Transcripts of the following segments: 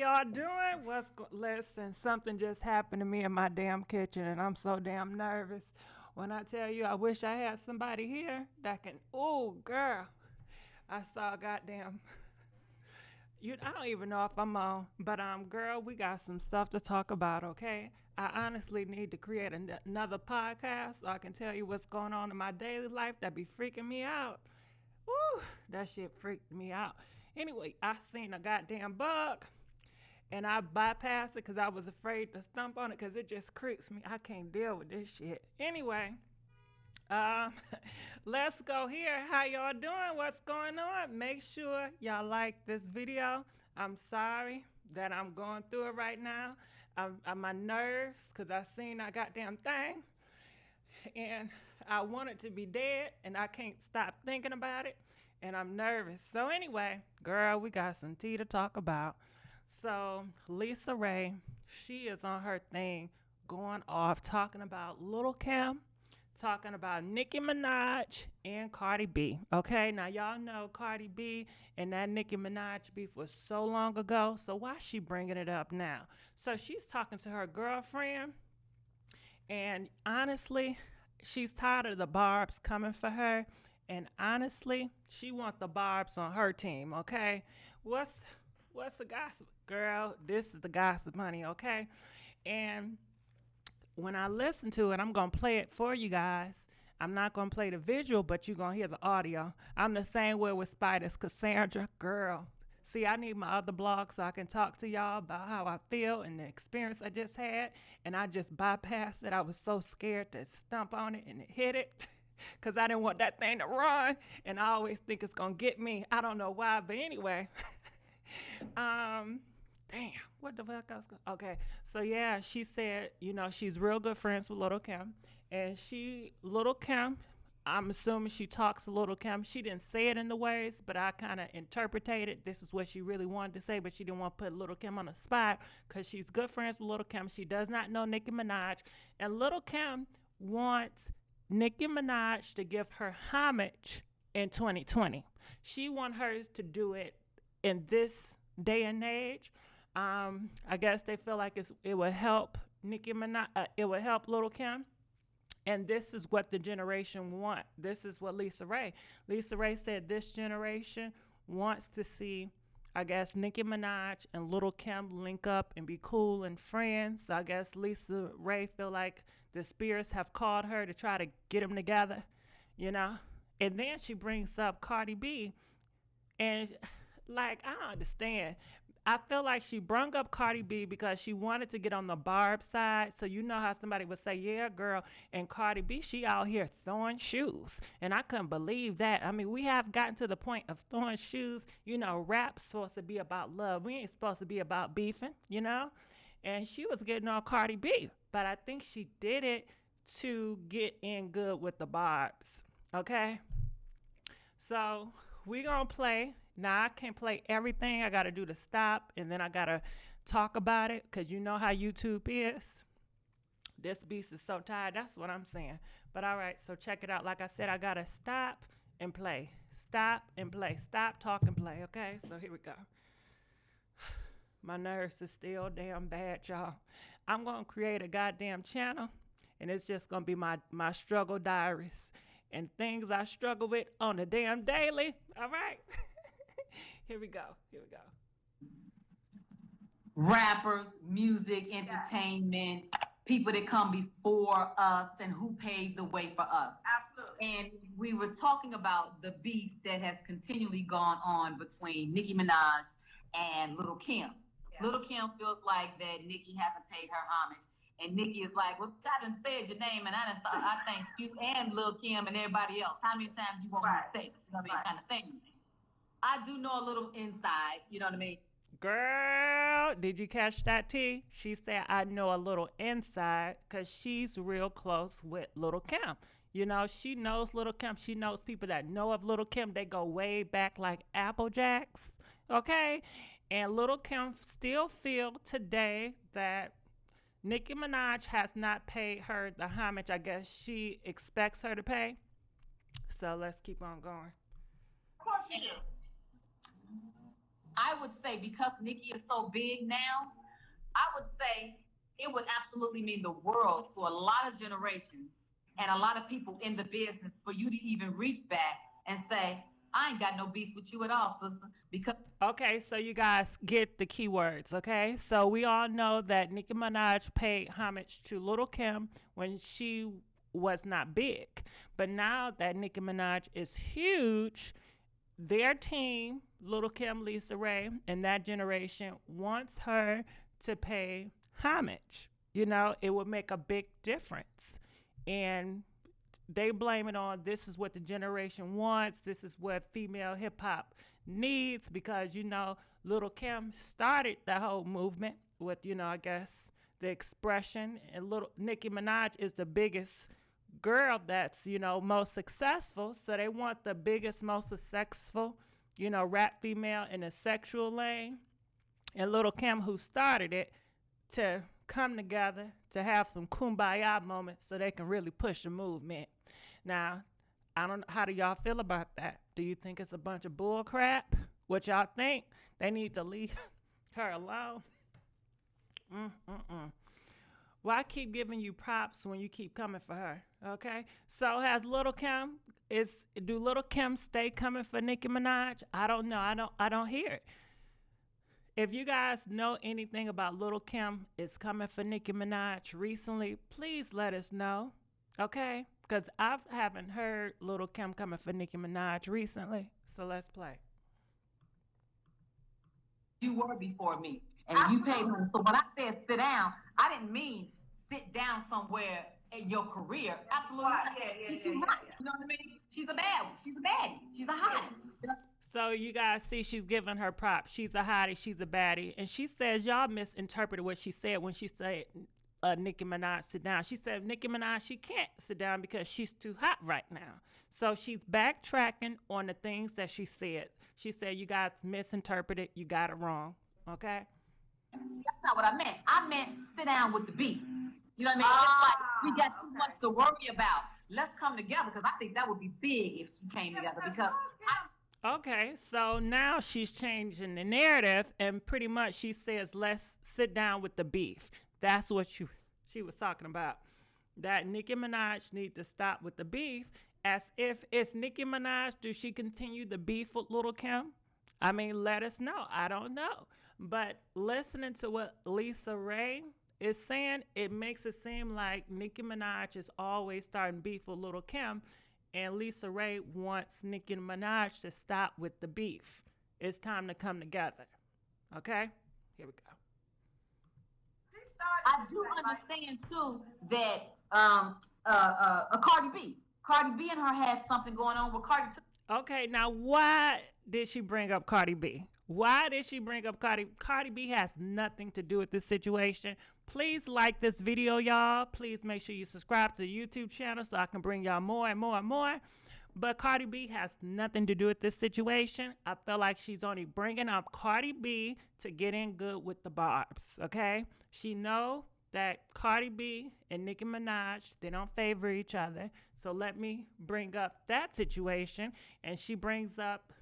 y'all doing? Listen, something just happened to me in my damn kitchen, and I'm so damn nervous. When I tell you, I wish I had somebody here that can. Oh, girl, I saw goddamn. I don't even know if I'm on, but girl, we got some stuff to talk about. Okay, I honestly need to create another podcast so I can tell you what's going on in my daily life that be freaking me out. Woo, that shit freaked me out. Anyway, I seen a goddamn bug and I bypassed it because I was afraid to stump on it because it just creeps me. I can't deal with this shit. Anyway, um, let's go here. How y'all doing? What's going on? Make sure y'all like this video. I'm sorry that I'm going through it right now. I'm my nerves because I seen that goddamn thing and I want it to be dead and I can't stop thinking about it and I'm nervous. So anyway, girl, we got some tea to talk about. So Lisa Raye, she is on her thing going off talking about Lil Kim, talking about Nicki Minaj and Cardi B. Okay, now y'all know Cardi B and that Nicki Minaj beef was so long ago, so why is she bringing it up now? So she's talking to her girlfriend, and honestly, she's tired of the Barbs coming for her. And honestly, she wants the Barbs on her team, okay? What's the gossip? Girl, this is the gossip, honey, okay? And when I listen to it, I'm going to play it for you guys. I'm not going to play the visual, but you're going to hear the audio. I'm the same way with Spiders, Cassandra, girl. See, I need my other blog so I can talk to y'all about how I feel and the experience I just had. And I just bypassed it. I was so scared to stump on it and hit it because I didn't want that thing to run. And I always think it's going to get me. I don't know why, but anyway. Damn, what the fuck I was going to... Okay, so yeah, she said, she's real good friends with Lil Kim. And Lil Kim, I'm assuming she talks to Lil Kim. She didn't say it in the ways, but I kind of interpreted it. This is what she really wanted to say, but she didn't want to put Lil Kim on the spot because she's good friends with Lil Kim. She does not know Nicki Minaj. And Lil Kim wants Nicki Minaj to give her homage in 2020. She wants her to do it in this day and age. I guess they feel like it would help Nicki Minaj. It would help Lil Kim. And this is what the generation want. This is what Lisa Raye said this generation wants to see, I guess, Nicki Minaj and Lil Kim link up and be cool and friends. So I guess Lisa Raye feel like the spirits have called her to try to get them together, And then she brings up Cardi B. And like, I don't understand. I feel like she brung up Cardi B because she wanted to get on the Barb side. So you know how somebody would say, yeah, girl, and Cardi B, she out here throwing shoes. And I couldn't believe that. I mean, we have gotten to the point of throwing shoes. Rap's supposed to be about love. We ain't supposed to be about beefing, And she was getting on Cardi B. But I think she did it to get in good with the Barbs. Okay? So we gonna play. Now I can't play everything. I gotta do the stop and then I gotta talk about it because you know how YouTube is. This beast is so tired. That's what I'm saying. But all right, so check it out. Like I said, I gotta stop and play. Stop and play. Stop, talk, and play. Okay, so here we go. My nerves is still damn bad, y'all. I'm gonna create a goddamn channel and it's just gonna be my struggle diaries and things I struggle with on the damn daily. All right. Here we go. Rappers, music, entertainment, people that come before us and who paved the way for us. Absolutely. And we were talking about the beef that has continually gone on between Nicki Minaj and Lil Kim. Yeah. Lil Kim feels like that Nicki hasn't paid her homage. And Nicki is like, well, I done said your name and I thank you and Lil Kim and everybody else. How many times you want me to say it? You know what I mean? Kind of thing. I do know a little inside, you know what I mean? Girl, did you catch that, T? She said, I know a little inside because she's real close with Lil Kim. She knows Lil Kim. She knows people that know of Lil Kim. They go way back like Applejacks, okay? And Lil Kim still feel today that Nicki Minaj has not paid her the homage I guess she expects her to pay. So let's keep on going. Of course she is. I would say, because Nicki is so big now, I would say it would absolutely mean the world to a lot of generations and a lot of people in the business for you to even reach back and say, I ain't got no beef with you at all, sister. Because Okay, so you guys get the keywords, okay? So we all know that Nicki Minaj paid homage to Lil Kim when she was not big. But now that Nicki Minaj is huge, their team, Lil Kim, Lisa Raye, and that generation wants her to pay homage. You know, it would make a big difference. And they blame it on this is what the generation wants, this is what female hip hop needs, because Little Kim started that whole movement with I guess the expression, and little Nicki Minaj is the biggest girl that's most successful, so they want the biggest, most successful rap female in a sexual lane, and Little Kim, who started it, to come together to have some kumbaya moments so they can really push the movement. Now, I don't know, how do y'all feel about that? Do you think it's a bunch of bull crap? What y'all think? They need to leave her alone? Why keep giving you props when you keep coming for her? Okay? So has Little Kim, do Little Kim stay coming for Nicki Minaj? I don't know. I don't hear it. If you guys know anything about Little Kim is coming for Nicki Minaj recently, please let us know. Okay? Because I haven't heard Little Kim coming for Nicki Minaj recently. So let's play. you were before me, and you paid her. So when I said sit down, I didn't mean sit down somewhere in your career. Absolutely not. She's too hot. You know what I mean? She's a bad one. She's a baddie. She's a hottie. So you guys see she's giving her props. She's a hottie. She's a baddie. And she says y'all misinterpreted what she said when she said Nicki Minaj sit down. She said Nicki Minaj, she can't sit down because she's too hot right now. So she's backtracking on the things that she said. She said you guys misinterpreted. You got it wrong. Okay? That's not what I meant. I meant sit down with the beat. You know what I mean? It's like we got too much to worry about. Let's come together, because I think that would be big if she came together. Because okay, so now she's changing the narrative, and pretty much she says, let's sit down with the beef. That's what she was talking about. That Nicki Minaj need to stop with the beef, as if it's Nicki Minaj. Do she continue the beef with Lil Kim? I mean, let us know. I don't know. But listening to what Lisa Raye is saying, it makes it seem like Nicki Minaj is always starting beef with Lil Kim, and Lisa Raye wants Nicki Minaj to stop with the beef. It's time to come together. Okay? Here we go. I do understand too that Cardi B and her had something going on with Cardi too. Okay, now why did she bring up Cardi B? Why did she bring up Cardi? Cardi B has nothing to do with this situation. Please like this video, y'all. Please make sure you subscribe to the YouTube channel so I can bring y'all more and more and more. But Cardi B has nothing to do with this situation. I feel like she's only bringing up Cardi B to get in good with the Barbs, okay? She know that Cardi B and Nicki Minaj, they don't favor each other. So let me bring up that situation. And she brings up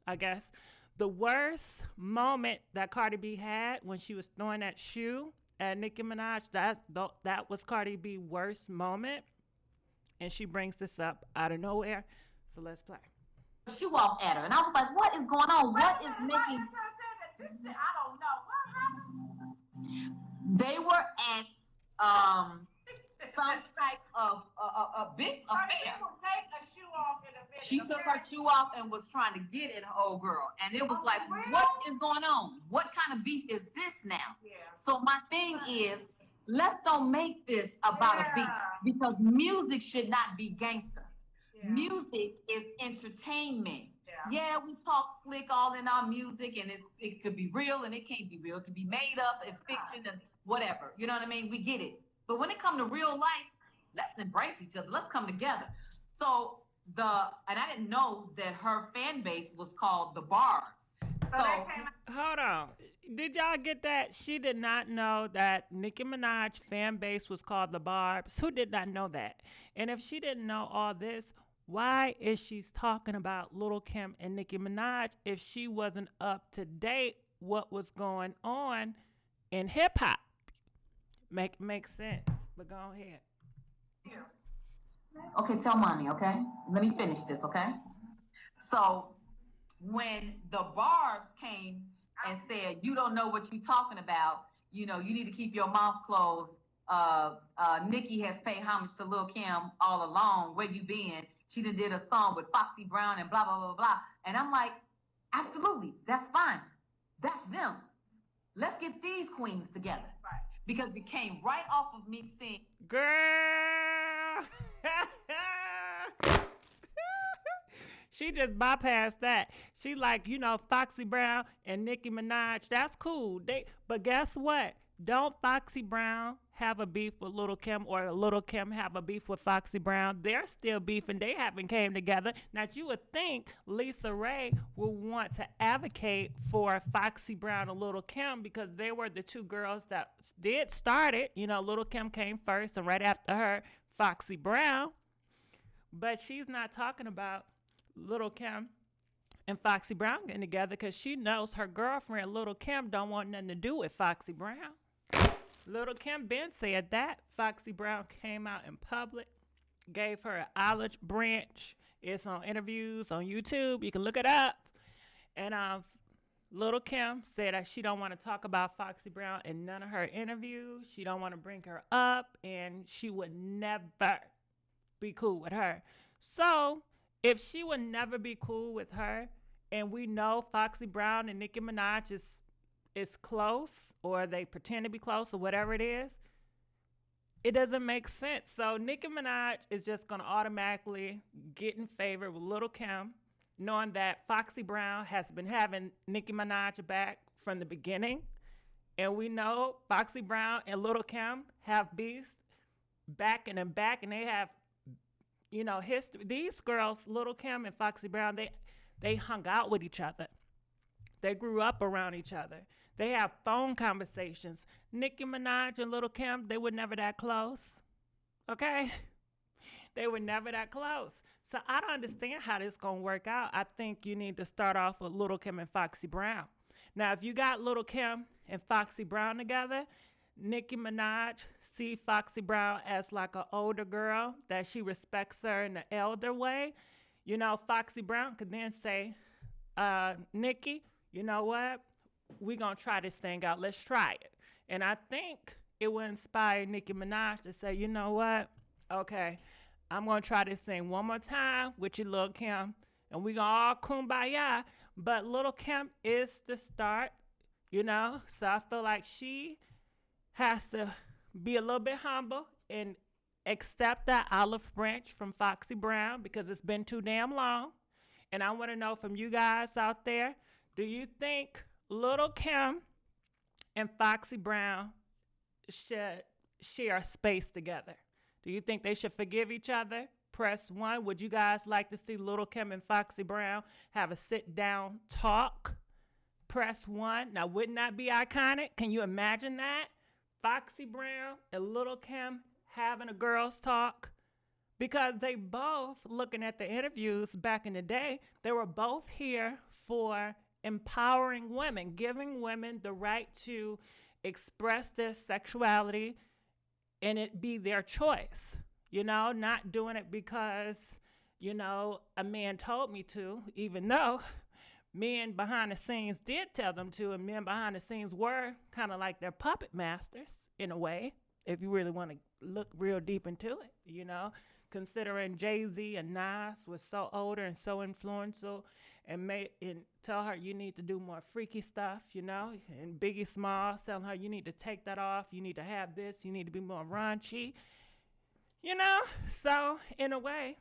I guess, the worst moment that Cardi B had when she was throwing that shoe at Nicki Minaj. That was Cardi B's worst moment. And she brings this up out of nowhere. So let's play. Shoe off at her. And I was like, what is going on? What is making... I don't know. What happened? They were at some type of a big affair. Take a shoe off in a big She took her shoe off and was trying to get at her old girl. And it was like, what is going on? What kind of beef is this now? Yeah. So my thing is, let's don't make this about a beef, because music should not be gangster. Yeah. Music is entertainment. Yeah. We talk slick all in our music, and it could be real and it can't be real. It could be made up and fiction and whatever. You know what I mean? We get it. But when it comes to real life, let's embrace each other. Let's come together. So and I didn't know that her fan base was called the Barbs. So hold on. Did y'all get that? She did not know that Nicki Minaj fan base was called the Barbs. Who did not know that? And if she didn't know all this, Why is she talking about Lil Kim and Nicki Minaj if she wasn't up to date what was going on in hip hop? Make sense. But go ahead. Okay, tell mommy, okay? Let me finish this, okay? So when the Barbs came and said, you don't know what you're talking about, you know, you need to keep your mouth closed. Nicki has paid homage to Lil Kim all along. Where you been? She done did a song with Foxy Brown and blah, blah, blah, blah. And I'm like, absolutely, that's fine. That's them. Let's get these queens together. Because it came right off of me saying, Girl. She just bypassed that. She like, you know, Foxy Brown and Nicki Minaj. That's cool. But guess what? Don't Foxy Brown have a beef with Lil Kim or Lil Kim have a beef with Foxy Brown? They're still beefing. They haven't came together. Now, you would think Lisa Raye would want to advocate for Foxy Brown and Lil Kim because they were the two girls that did start it. You know, Lil Kim came first, and right after her, Foxy Brown. But she's not talking about Lil Kim and Foxy Brown getting together because she knows her girlfriend Lil Kim don't want nothing to do with Foxy Brown. Lil Kim been said that. Foxy Brown came out in public, gave her an olive branch. It's on interviews on YouTube. You can look it up. And Lil Kim said that she don't want to talk about Foxy Brown in none of her interviews. She don't want to bring her up, and she would never be cool with her. So if she would never be cool with her, and we know Foxy Brown and Nicki Minaj is close, or they pretend to be close, or whatever it is, it doesn't make sense. So Nicki Minaj is just going to automatically get in favor with Lil Kim, knowing that Foxy Brown has been having Nicki Minaj back from the beginning. And we know Foxy Brown and Lil Kim have beefs back and back, and they have, you know, history. These girls, Lil Kim and Foxy Brown, they hung out with each other. They grew up around each other. They have phone conversations. Nicki Minaj and Lil Kim, they were never that close. Okay? They were never that close. So I don't understand how this going to work out. I think you need to start off with Lil Kim and Foxy Brown. Now, if you got Lil Kim and Foxy Brown together, Nicki Minaj see Foxy Brown as like an older girl, that she respects her in the elder way. You know, Foxy Brown could then say, Nicki, you know what? We're going to try this thing out. Let's try it. And I think it would inspire Nicki Minaj to say, you know what? Okay, I'm going to try this thing one more time with you, Lil Kim, and we're going to all kumbaya. But Lil Kim is the start, you know? So I feel like she has to be a little bit humble and accept that olive branch from Foxy Brown because it's been too damn long. And I want to know from you guys out there, do you think Lil Kim and Foxy Brown should share space together? Do you think they should forgive each other? Press 1. Would you guys like to see Lil Kim and Foxy Brown have a sit-down talk? Press 1. Now, wouldn't that be iconic? Can you imagine that? Foxy Brown and Lil Kim having a girls' talk? Because they both, looking at the interviews back in the day, they were both here for empowering women, giving women the right to express their sexuality and it be their choice. You know, not doing it because, you know, a man told me to, even though men behind the scenes did tell them to, and men behind the scenes were kind of like their puppet masters in a way, if you really want to look real deep into it, you know. Considering Jay-Z and Nas was so older and so influential and tell her you need to do more freaky stuff, you know, and Biggie Smalls telling her you need to take that off, you need to have this, you need to be more raunchy, you know. So in a way,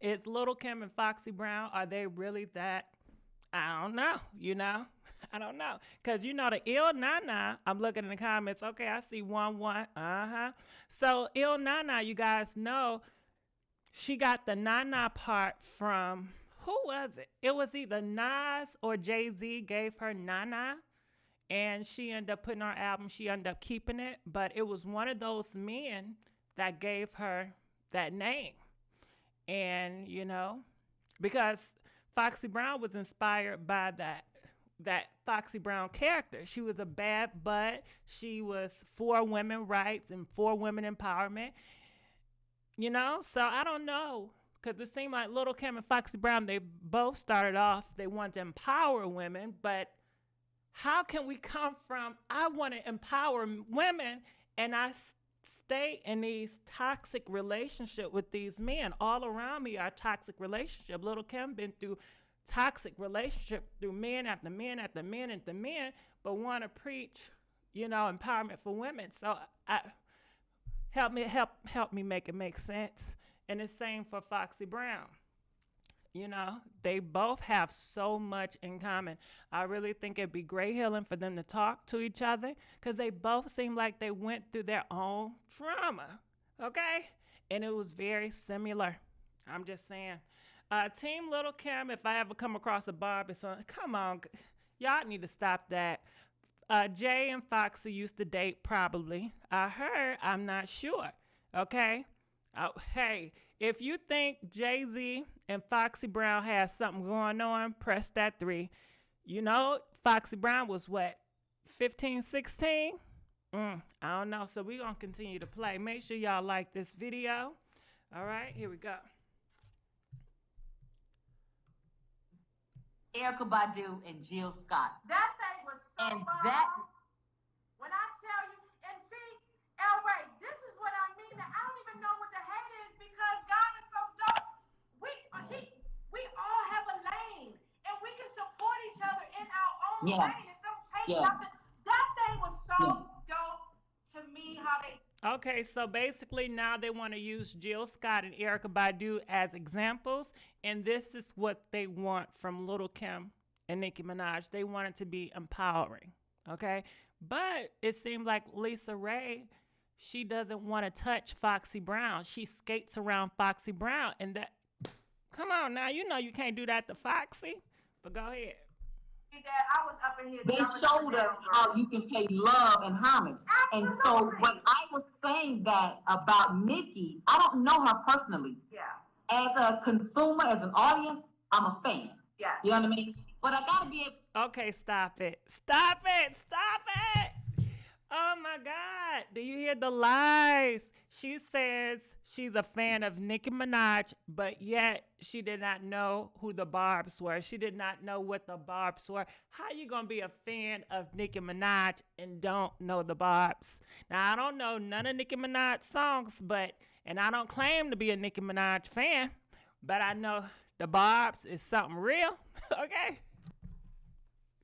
it's Lil Kim and Foxy Brown, are they really that? I don't know, you know. I don't know. Because, you know, the Il Nana, I'm looking in the comments. Okay, I see 1-1. So, Il Nana, you guys know, she got the Nana part from, who was it? It was either Nas or Jay-Z gave her Nana. And she ended up putting her album, she ended up keeping it. But it was one of those men that gave her that name. And, you know, because Foxy Brown was inspired by that Foxy Brown character. She was a bad butt. She was for women rights and for women empowerment. You know, so I don't know. Because it seemed like Little Kim and Foxy Brown, they both started off, they wanted to empower women, but how can we come from, I want to empower women, and I stay in these toxic relationship with these men. All around me are toxic relationship. Little Kim been through toxic relationship through men after men after men after men, but want to preach, you know, empowerment for women. So help me make it make sense. And the same for Foxy Brown. You know, they both have so much in common. I really think it'd be great healing for them to talk to each other because they both seem like they went through their own trauma, okay? And it was very similar. I'm just saying. Team Little Kim, if I ever come across a Barbie song, come on, y'all need to stop that. Jay and Foxy used to date probably. I heard, I'm not sure, okay? Hey, if you think Jay-Z and Foxy Brown has something going on, press that 3. You know, Foxy Brown was what, 15, 16? I don't know. So we're going to continue to play. Make sure y'all like this video. All right, here we go. Erykah Badu and Jill Scott. That thing was so And bomb. that When I tell you, and see, El Ray, this is what I mean. That I don't even know what the hate is because God is so dope. We all have a lane, and we can support each other in our own lane. It don't take nothing. That thing was so dope to me. How they. Okay, so basically now they want to use Jill Scott and Erykah Badu as examples, and this is what they want from Little Kim and Nicki Minaj. They want it to be empowering, okay? But it seemed like Lisa Raye, she doesn't want to touch Foxy Brown. She skates around Foxy Brown, and that, come on now, you know you can't do that to Foxy, but go ahead. That I was up in here. they showed us how you can pay love and homage. Absolutely. And so when I was saying that about Nicki, I don't know her personally. Yeah. As a consumer, as an audience, I'm a fan. Yeah. You know what I mean? But I gotta be able. Okay, stop it. Stop it. Stop it. Oh my God. Do you hear the lies? She says she's a fan of Nicki Minaj, but yet she did not know who the Barbs were. She did not know what the Barbs were. How you going to be a fan of Nicki Minaj and don't know the Barbs? Now, I don't know none of Nicki Minaj songs, and I don't claim to be a Nicki Minaj fan, but I know the Barbs is something real, okay?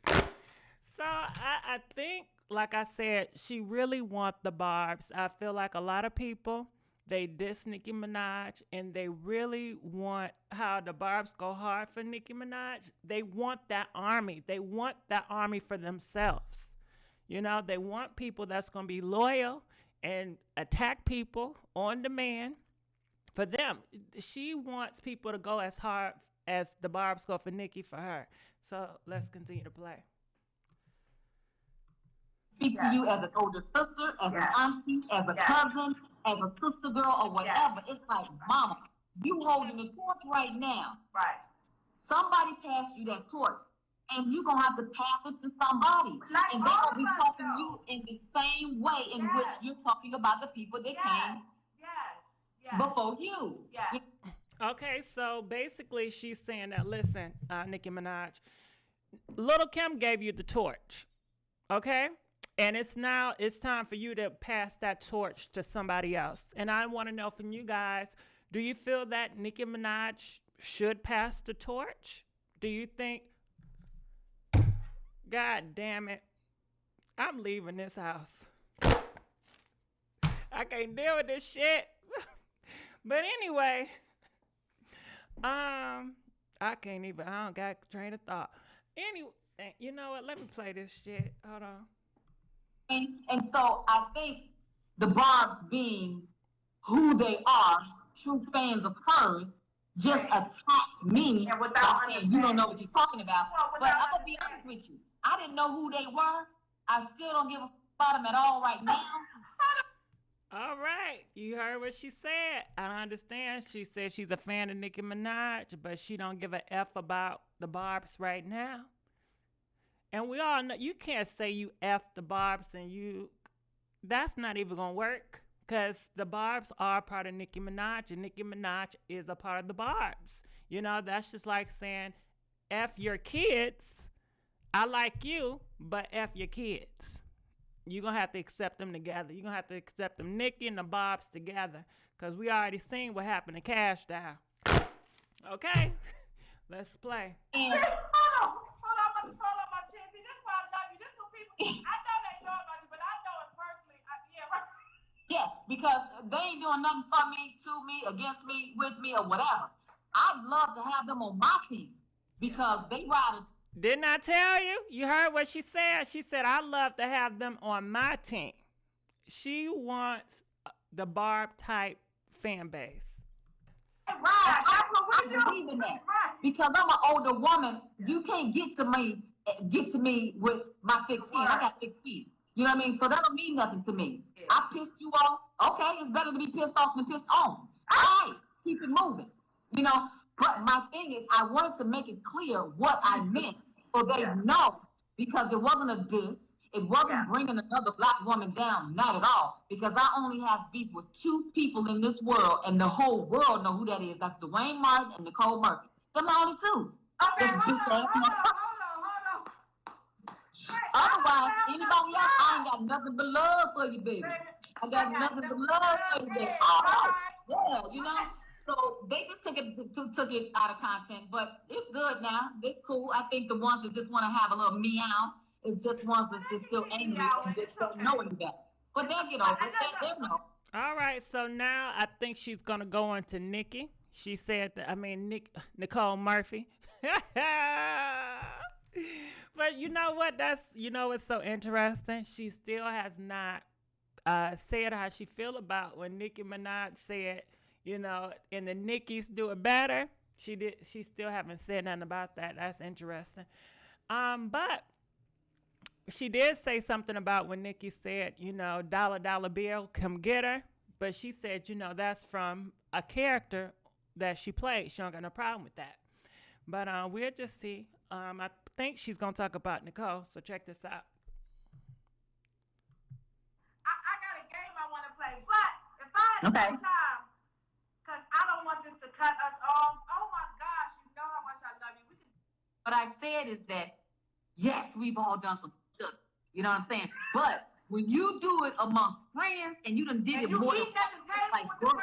So I think, like I said, she really want the Barbs. I feel like a lot of people, they diss Nicki Minaj, and they really want how the Barbs go hard for Nicki Minaj. They want that army. They want that army for themselves. You know, they want people that's going to be loyal and attack people on demand for them. She wants people to go as hard as the Barbs go for Nicki for her. So let's continue to play. Speak to you as an older sister, as an auntie, as a cousin, as a sister girl, or whatever. It's like, mama, you holding the torch right now. Right. Somebody passed you that torch, and you're going to have to pass it to somebody. Like and they're all going to be of us, talking though. you in the same way in which you're talking about the people that came before you. Yeah. Okay, so basically she's saying that, listen, Nicki Minaj, Little Kim gave you the torch, okay? And it's time for you to pass that torch to somebody else. And I want to know from you guys, do you feel that Nicki Minaj should pass the torch? Do you think, God damn it, I'm leaving this house. I can't deal with this shit. But anyway, I don't got a train of thought. Anyway, you know what? Let me play this shit. Hold on. And so I think the Barbs being who they are, true fans of hers, just attacked me And without by saying you don't know what you're talking about. Well, But without I'm going to be honest with you. I didn't know who they were. I still don't give a about them at all right now. All right, you heard what she said. I understand. She said she's a fan of Nicki Minaj, but she don't give a f about the Barbs right now. And we all know you can't say you f the Barbs and you. That's not even gonna work because the Barbs are part of Nicki Minaj, and Nicki Minaj is a part of the Barbs. You know, that's just like saying f your kids. I like you, but f your kids. You're going to have to accept them together. You're going to have to accept them, Nicki and the Bobs together. Because we already seen what happened to Cash Doll. Okay? Let's play. Hold on, my chance. See, this is why I love you. This is what people, I know they know about you, but I know it personally. Yeah, right. Yeah, because they ain't doing nothing for me, to me, against me, with me, or whatever. I'd love to have them on my team because they ride. Didn't I tell you? You heard what she said? She said, I love to have them on my team. She wants the Barb type fan base. Right. I believe in that. Because I'm an older woman, you can't get to me with my thick skin. I got thick skin. You know what I mean? So that don't mean nothing to me. Yeah. I pissed you off. Okay, it's better to be pissed off than pissed on. All right, keep it moving. You know, but my thing is, I wanted to make it clear what I meant so they know, because it wasn't a diss. It wasn't bringing another black woman down, not at all. Because I only have beef with two people in this world, and the whole world know who that is. That's Dwayne Martin and Nicole Murphy. Them the only two. Okay, hold on. Otherwise, anybody else, I ain't got nothing but love for you, baby. I got nothing but love for you, baby. All right. Yeah, you know. So they just took it out of content, but it's good now. It's cool. I think the ones that just want to have a little meow is just ones that's just still angry and just don't know any better. But they'll get over it. They'll know. All right. So now I think she's gonna go on to Nicki. She said that. I mean, Nicole Murphy. But you know what? It's so interesting. She still has not said how she feel about when Nicki Minaj said, you know, and the Nickies do it better. She still haven't said nothing about that. That's interesting. But she did say something about when Nicki said, you know, dollar bill, come get her. But she said, you know, that's from a character that she played. She don't got no problem with that. But we'll just see. I think she's gonna talk about Nicole. So check this out. I got a game I want to play, but if I had some time, because I don't want this to cut us off. Oh my gosh, you know how much I love you. What I said is that, yes, we've all done some stuff. You know what I'm saying? But when you do it amongst friends and you done did it more than like girl,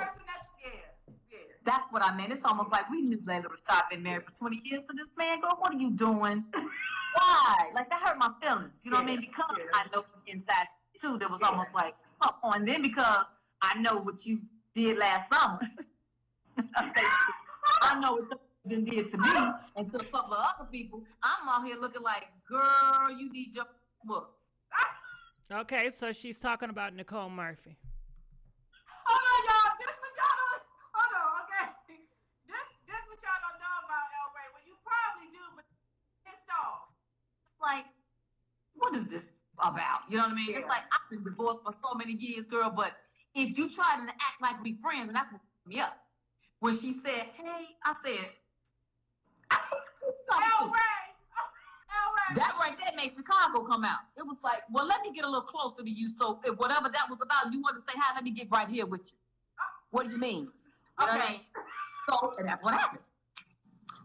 that's what I meant. It's almost like we knew Layla Rashad been married for 20 years to this man. Girl, what are you doing? Why? Like, that hurt my feelings. You know what I mean? Because I know inside too, there was almost like, and then because I know what you did last summer. I know what you did to me and to a couple of other people. I'm out here looking like, girl, you need your books. Okay, so she's talking about Nicole Murphy. Hold on, y'all. This what y'all don't. Hold on, okay. This what y'all don't know about El Ray. Well, you probably do, but pissed off. It's like, what is this about? You know what I mean? Yeah. It's like, I've been divorced for so many years, girl, but if you try to act like we friends, and that's what put me up. When she said, hey, I said, El Ray. That right there made Chicago come out. It was like, well, let me get a little closer to you. So if whatever that was about, you want to say hi, let me get right here with you. What do you mean? You know what I mean? So, and that's what happened.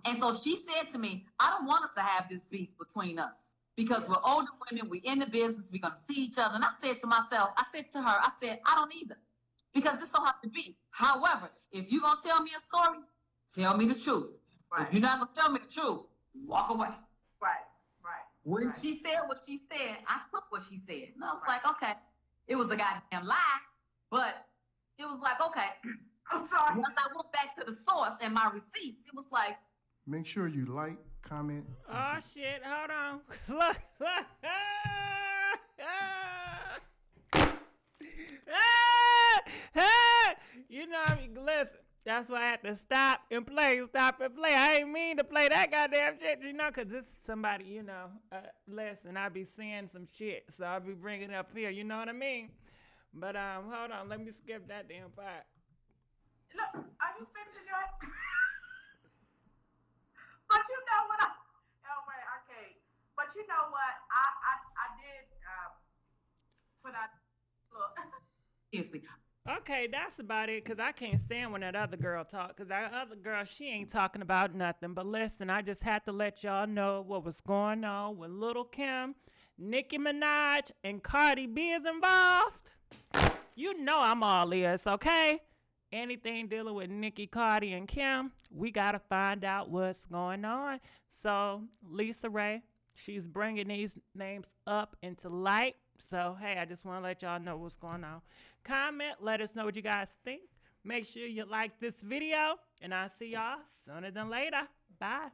And so she said to me, I don't want us to have this beef between us because we're older women, we're in the business, we're going to see each other. And I said to myself, I said to her, I said, I don't either because this don't have to be. However, if you're going to tell me a story, tell me the truth. Right. If you're not going to tell me the truth, walk away. Right. When she said what she said, I took what she said. And I was like, okay. It was a goddamn lie, but it was like, okay. I'm sorry. Once I went back to the source and my receipts, it was like. Make sure you like, comment. Oh, shit. Hold on. Look. You know, I mean, listen. That's why I had to stop and play. I ain't mean to play that goddamn shit, you know, because this is somebody, you know, listen, I be saying some shit, so I'll be bringing it up here, you know what I mean? But hold on, let me skip that damn part. Look, are you fixing your? But you know what? Elway, I can't. But you know what? I did put out. Look. Seriously. Okay, that's about it, because I can't stand when that other girl talk, because that other girl, she ain't talking about nothing. But listen, I just had to let y'all know what was going on with Lil Kim, Nicki Minaj, and Cardi B is involved. You know I'm all ears, okay? Anything dealing with Nicki, Cardi, and Kim, we got to find out what's going on. So Lisa Raye, she's bringing these names up into light. So, hey, I just want to let y'all know what's going on. Comment, let us know what you guys think. Make sure you like this video, and I'll see y'all sooner than later. Bye.